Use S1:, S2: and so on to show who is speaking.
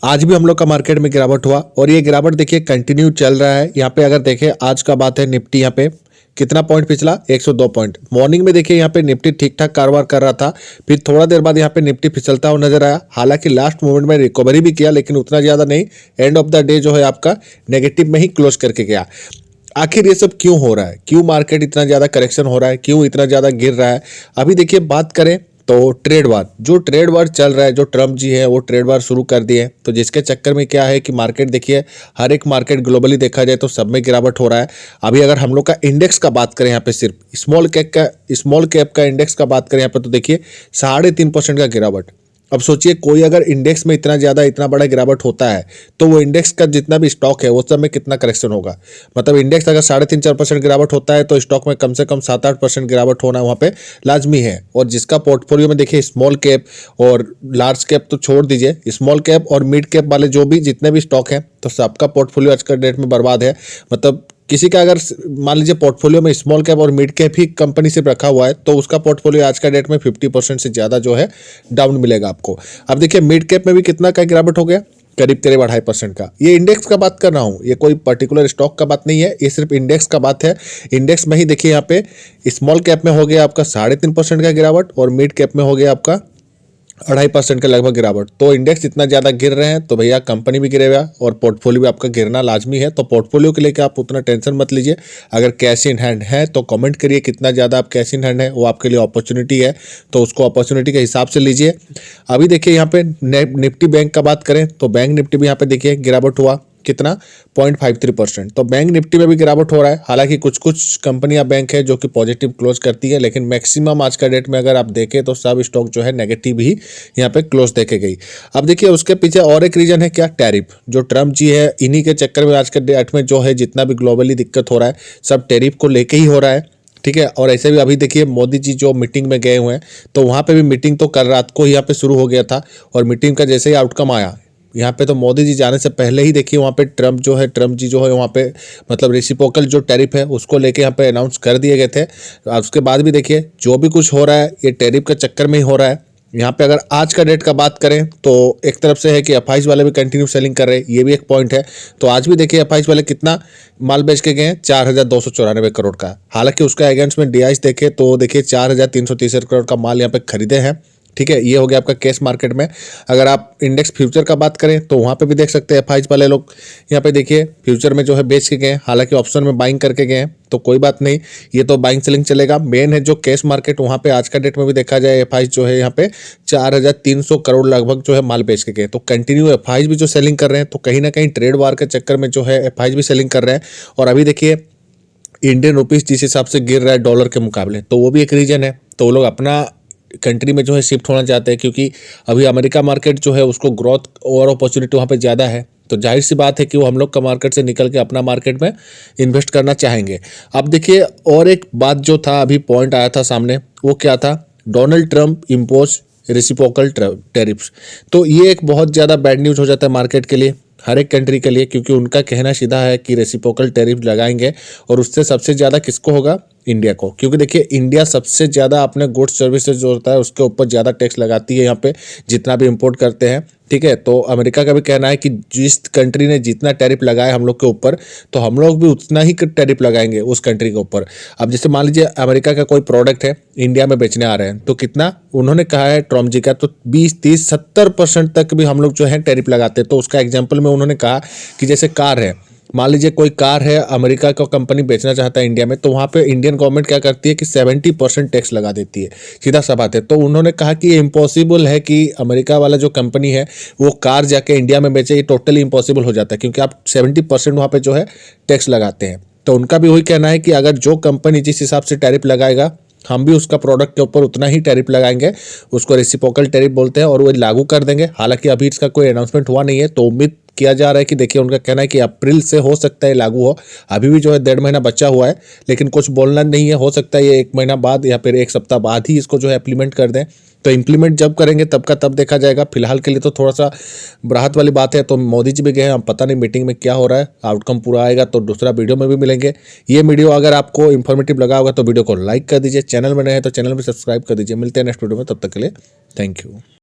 S1: आज भी हम लोग का मार्केट में गिरावट हुआ और ये गिरावट देखिए कंटिन्यू चल रहा है। यहाँ पे अगर देखें आज का बात है, निफ्टी यहाँ पे कितना पॉइंट पिछला 102 पॉइंट। मॉर्निंग में देखिए यहाँ पे निफ्टी ठीक ठाक कारोबार कर रहा था, फिर थोड़ा देर बाद यहाँ पे निफ्टी फिसलता हुआ नजर आया। हालांकि लास्ट मोमेंट में रिकवरी भी किया लेकिन उतना ज़्यादा नहीं। एंड ऑफ द डे जो है आपका नेगेटिव में ही क्लोज करके गया। आखिर ये सब क्यों हो रहा है, क्यों मार्केट इतना ज़्यादा करेक्शन हो रहा है, क्यों इतना ज़्यादा गिर रहा है? अभी देखिए बात करें तो ट्रेड वार, जो ट्रेड वार चल रहा है, जो ट्रम्प जी है वो ट्रेड वार शुरू कर दिए। तो जिसके चक्कर में क्या है कि मार्केट देखिए, हर एक मार्केट ग्लोबली देखा जाए तो सब में गिरावट हो रहा है। अभी अगर हम लोग का इंडेक्स का बात करें, यहाँ पे सिर्फ स्मॉल कैप का इंडेक्स का बात करें यहाँ पे, तो देखिए 3.5% का गिरावट। अब सोचिए कोई अगर इंडेक्स में इतना बड़ा गिरावट होता है तो वो इंडेक्स का जितना भी स्टॉक है वो सब में कितना करेक्शन होगा। मतलब इंडेक्स अगर 3.5-4% गिरावट होता है तो स्टॉक में कम से कम 7-8% गिरावट होना वहाँ पे लाजमी है। और जिसका पोर्टफोलियो में देखिए स्मॉल कैप और लार्ज कैप तो छोड़ दीजिए, स्मॉल कैप और मिड कैप वाले जो भी जितने भी स्टॉक हैं तो सबका पोर्टफोलियो आज का डेट में बर्बाद है। मतलब किसी का अगर मान लीजिए पोर्टफोलियो में स्मॉल कैप और मिड कैप ही कंपनी से रखा हुआ है तो उसका पोर्टफोलियो आज का डेट में 50% से ज़्यादा जो है डाउन मिलेगा आपको। अब देखिए मिड कैप में भी कितना का गिरावट हो गया, करीब 2.5% का। ये इंडेक्स का बात कर रहा हूँ, ये कोई पर्टिकुलर स्टॉक का बात नहीं है, ये सिर्फ इंडेक्स का बात है। इंडेक्स में ही देखिए यहाँ पे स्मॉल कैप में हो गया आपका 3.5% का गिरावट और मिड कैप में हो गया आपका 2.5% के लगभग गिरावट। तो इंडेक्स इतना ज़्यादा गिर रहे हैं तो भैया कंपनी भी गिरेगा और पोर्टफोलियो भी आपका गिरना लाजमी है। तो पोर्टफोलियो के लेकर आप उतना टेंशन मत लीजिए। अगर कैश इन हैंड है तो कमेंट करिए कितना ज़्यादा आप कैश इन हैंड है, वो आपके लिए अपॉर्चुनिटी है तो उसको अपॉर्चुनिटी के हिसाब से लीजिए। अभी देखिए यहाँ पे निफ्टी बैंक का बात करें तो बैंक निफ्टी भी यहाँ पे देखिए गिरावट हुआ कितना 0.53%। तो बैंक निफ्टी में भी गिरावट हो रहा है। हालांकि कुछ कुछ कंपनियां बैंक है जो कि पॉजिटिव क्लोज करती है, लेकिन मैक्सिमम आज का डेट में अगर आप देखें तो सब स्टॉक जो है नेगेटिव ही यहाँ पे क्लोज देखे गई। अब देखिए उसके पीछे और एक रीजन है क्या, टैरिफ। जो ट्रम्प जी है इन्हीं के चक्कर में आज के डेट में जो है जितना भी ग्लोबली दिक्कत हो रहा है सब टैरिफ को लेके ही हो रहा है। ठीक है, और ऐसे भी अभी देखिए मोदी जी जो मीटिंग में गए हुए हैं तो वहाँ पे भी मीटिंग तो कल रात को ही यहाँ पे शुरू हो गया था और मीटिंग का जैसे ही आउटकम आया यहाँ पे तो मोदी जी जाने से पहले ही देखिए वहाँ पे ट्रम्प जी जो है वहाँ पे मतलब रेसिप्रोकल जो टैरिफ है उसको लेके यहाँ पे अनाउंस कर दिए गए थे। उसके बाद भी देखिए जो भी कुछ हो रहा है ये टैरिफ के चक्कर में ही हो रहा है। यहाँ पे अगर आज का डेट का बात करें तो एक तरफ से है कि एफआईज वाले भी कंटिन्यू सेलिंग कर रहे हैं, ये भी एक पॉइंट है। तो आज भी देखिए एफआईज वाले कितना माल बेच के गए हैं, 4,294 करोड़ का। हालांकि उसका अगेंस्ट में डीआईज देखे तो देखिए 4,363 करोड़ का माल यहाँ पे खरीदे हैं। ठीक है, ये हो गया आपका कैश मार्केट में। अगर आप इंडेक्स फ्यूचर का बात करें तो वहाँ पे भी देख सकते हैं एफआईज वाले लोग यहाँ पे देखिए फ्यूचर में जो है बेच के गए, हालांकि ऑप्शन में बाइंग करके गए तो कोई बात नहीं, ये तो बाइंग सेलिंग चलेगा। मेन है जो कैश मार्केट, वहाँ पे आज का डेट में भी देखा जाए एफआईज जो है यहाँ पे 4,300 करोड़ लगभग जो है माल बेच के गए। तो कंटिन्यू एफआईज भी जो सेलिंग कर रहे हैं तो कहीं ना कहीं ट्रेड वार के चक्कर में जो है एफआईज भी सेलिंग कर रहे हैं। और अभी देखिए इंडियन रुपीज़ जिस हिसाब से गिर रहा है डॉलर के मुकाबले तो वो भी एक रीजन है। तो वो लोग अपना कंट्री में जो है शिफ्ट होना चाहते हैं क्योंकि अभी अमेरिका मार्केट जो है उसको ग्रोथ और अपॉर्चुनिटी वहाँ पे ज़्यादा है। तो जाहिर सी बात है कि वो हम लोग का मार्केट से निकल के अपना मार्केट में इन्वेस्ट करना चाहेंगे। अब देखिए और एक बात जो था अभी पॉइंट आया था सामने, वो क्या था, Donald Trump impose reciprocal tariffs. तो ये एक बहुत ज़्यादा बैड न्यूज़ हो जाता है मार्केट के लिए, हर एक कंट्री के लिए, क्योंकि उनका कहना सीधा है कि रेसिप्रोकल टैरिफ लगाएंगे और उससे सबसे ज़्यादा किसको होगा, इंडिया को। क्योंकि देखिए इंडिया सबसे ज़्यादा अपने गुड्स सर्विसेज जो होता है उसके ऊपर ज़्यादा टैक्स लगाती है यहाँ पे जितना भी इंपोर्ट करते हैं। ठीक है, तो अमेरिका का भी कहना है कि जिस कंट्री ने जितना टैरिफ लगाया हम लोग के ऊपर तो हम लोग भी उतना ही टैरिफ लगाएंगे उस कंट्री के ऊपर। अब जैसे मान लीजिए अमेरिका का कोई प्रोडक्ट है इंडिया में बेचने आ रहे हैं तो कितना उन्होंने कहा है ट्रम्प जी का, तो 20-30-70% तक भी हम लोग जो है टैरिफ लगाते हैं। तो उसका एग्जाम्पल में उन्होंने कहा कि जैसे कार है, मान लीजिए कोई कार है अमेरिका का कंपनी बेचना चाहता है इंडिया में तो वहाँ पे इंडियन गवर्नमेंट क्या करती है कि 70% टैक्स लगा देती है, सीधा सा बात है। तो उन्होंने कहा कि ये इम्पॉसिबल है कि अमेरिका वाला जो कंपनी है वो कार जाके इंडिया में बेचे, ये टोटली इम्पॉसिबल हो जाता है क्योंकि आप 70% वहाँ पे जो है टैक्स लगाते हैं। तो उनका भी वही कहना है कि अगर जो कंपनी जिस हिसाब से टैरिफ लगाएगा हम भी उसका प्रोडक्ट के ऊपर उतना ही टैरिफ लगाएंगे, उसको रेसिप्रोकल टैरिफ बोलते हैं, और वो लागू कर देंगे। हालांकि अभी इसका कोई अनाउंसमेंट हुआ नहीं है तो उम्मीद किया जा रहा है कि देखिए उनका कहना है कि अप्रैल से हो सकता है लागू हो। अभी भी जो है 1.5 महीना बचा हुआ है लेकिन कुछ बोलना नहीं है, हो सकता है ये 1 महीना बाद या फिर 1 सप्ताह बाद ही इसको जो है इम्प्लीमेंट कर दें। तो इम्प्लीमेंट जब करेंगे तब का तब देखा जाएगा। फिलहाल के लिए तो थोड़ा सा राहत वाली बात है। तो मोदी जी भी गए हैं, अब पता नहीं मीटिंग में क्या हो रहा है, आउटकम पूरा आएगा तो दूसरा वीडियो में भी मिलेंगे। ये वीडियो अगर आपको इन्फॉर्मेटिव लगा होगा तो वीडियो को लाइक कर दीजिए, चैनल में नए हैं तो चैनल में सब्सक्राइब कर दीजिए। मिलते हैं नेक्स्ट वीडियो में, तब तक के लिए थैंक यू।